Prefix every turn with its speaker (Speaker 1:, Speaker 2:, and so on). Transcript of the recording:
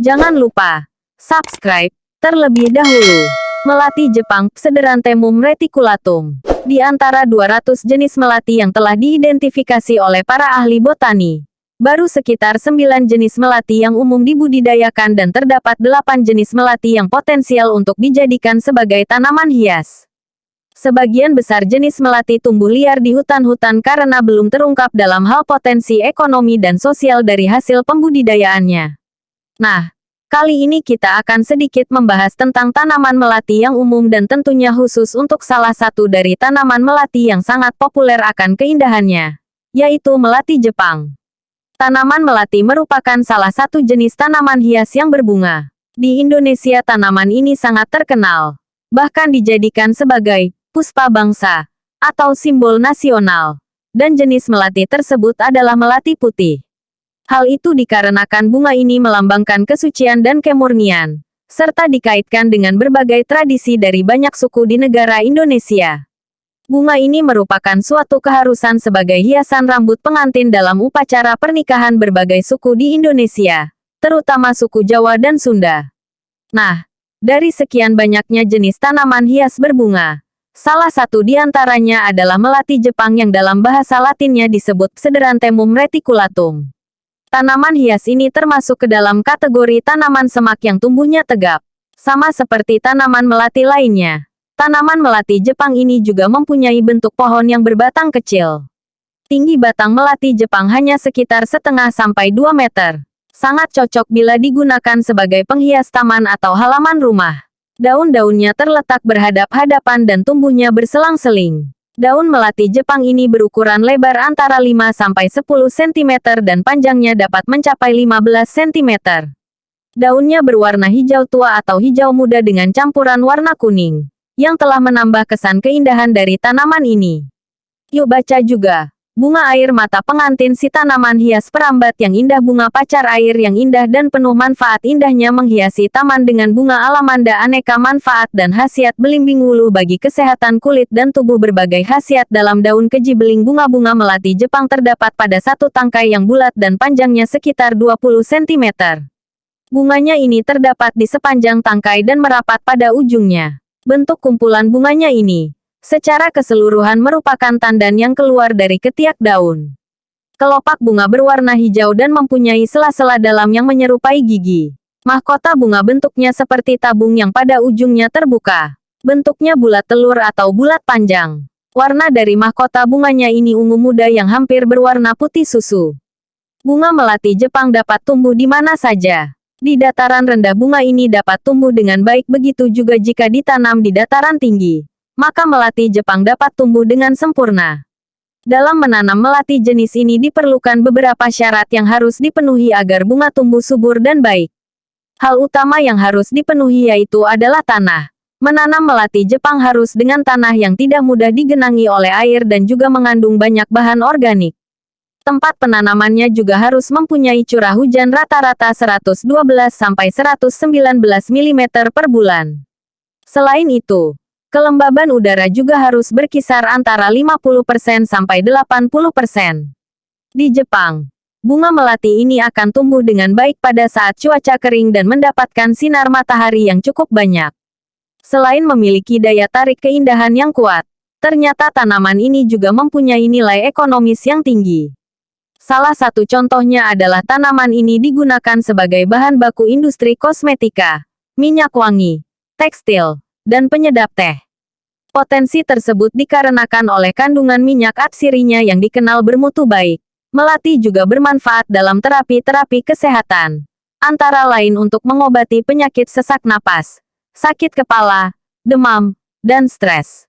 Speaker 1: Jangan lupa subscribe terlebih dahulu. Melati Jepang, Sederanthemum reticulatum. Di antara 200 jenis melati yang telah diidentifikasi oleh para ahli botani, baru sekitar 9 jenis melati yang umum dibudidayakan dan terdapat 8 jenis melati yang potensial untuk dijadikan sebagai tanaman hias. Sebagian besar jenis melati tumbuh liar di hutan-hutan karena belum terungkap dalam hal potensi ekonomi dan sosial dari hasil pembudidayaannya. Nah, kali ini kita akan sedikit membahas tentang tanaman melati yang umum dan tentunya khusus untuk salah satu dari tanaman melati yang sangat populer akan keindahannya, yaitu melati Jepang. Tanaman melati merupakan salah satu jenis tanaman hias yang berbunga. Di Indonesia tanaman ini sangat terkenal, bahkan dijadikan sebagai puspa bangsa atau simbol nasional. Dan jenis melati tersebut adalah melati putih. Hal itu dikarenakan bunga ini melambangkan kesucian dan kemurnian, serta dikaitkan dengan berbagai tradisi dari banyak suku di negara Indonesia. Bunga ini merupakan suatu keharusan sebagai hiasan rambut pengantin dalam upacara pernikahan berbagai suku di Indonesia, terutama suku Jawa dan Sunda. Nah, dari sekian banyaknya jenis tanaman hias berbunga, salah satu di antaranya adalah melati Jepang yang dalam bahasa Latinnya disebut Sederanthemum reticulatum. Tanaman hias ini termasuk ke dalam kategori tanaman semak yang tumbuhnya tegap. Sama seperti tanaman melati lainnya, tanaman melati Jepang ini juga mempunyai bentuk pohon yang berbatang kecil. Tinggi batang melati Jepang hanya sekitar 1,5 sampai 2 meter. Sangat cocok bila digunakan sebagai penghias taman atau halaman rumah. Daun-daunnya terletak berhadap-hadapan dan tumbuhnya berselang-seling. Daun melati Jepang ini berukuran lebar antara 5 sampai 10 cm dan panjangnya dapat mencapai 15 cm. Daunnya berwarna hijau tua atau hijau muda dengan campuran warna kuning, yang telah menambah kesan keindahan dari tanaman ini. Yuk baca juga. Bunga air mata pengantin si tanaman hias perambat yang indah. Bunga pacar air yang indah dan penuh manfaat. Indahnya menghiasi taman dengan bunga alamanda aneka manfaat dan khasiat belimbing wulu bagi kesehatan kulit dan tubuh. Berbagai khasiat dalam daun keji beling. Bunga-bunga melati Jepang terdapat pada satu tangkai yang bulat dan panjangnya sekitar 20 cm. Bunganya ini terdapat di sepanjang tangkai dan merapat pada ujungnya. Bentuk kumpulan bunganya ini secara keseluruhan merupakan tandan yang keluar dari ketiak daun. Kelopak bunga berwarna hijau dan mempunyai sela-sela dalam yang menyerupai gigi. Mahkota bunga bentuknya seperti tabung yang pada ujungnya terbuka. Bentuknya bulat telur atau bulat panjang. Warna dari mahkota bunganya ini ungu muda yang hampir berwarna putih susu. Bunga melati Jepang dapat tumbuh di mana saja. Di dataran rendah bunga ini dapat tumbuh dengan baik, begitu juga jika ditanam di dataran tinggi. Maka melati Jepang dapat tumbuh dengan sempurna. Dalam menanam melati jenis ini diperlukan beberapa syarat yang harus dipenuhi agar bunga tumbuh subur dan baik. Hal utama yang harus dipenuhi yaitu adalah tanah. Menanam melati Jepang harus dengan tanah yang tidak mudah digenangi oleh air dan juga mengandung banyak bahan organik. Tempat penanamannya juga harus mempunyai curah hujan rata-rata 112 sampai 119 mm per bulan. Selain itu, kelembaban udara juga harus berkisar antara 50% sampai 80%. Di Jepang, bunga melati ini akan tumbuh dengan baik pada saat cuaca kering dan mendapatkan sinar matahari yang cukup banyak. Selain memiliki daya tarik keindahan yang kuat, ternyata tanaman ini juga mempunyai nilai ekonomis yang tinggi. Salah satu contohnya adalah tanaman ini digunakan sebagai bahan baku industri kosmetika, minyak wangi, tekstil, dan penyedap teh. Potensi tersebut dikarenakan oleh kandungan minyak atsirinya yang dikenal bermutu baik. Melati juga bermanfaat dalam terapi-terapi kesehatan, antara lain untuk mengobati penyakit sesak napas, sakit kepala, demam, dan stres.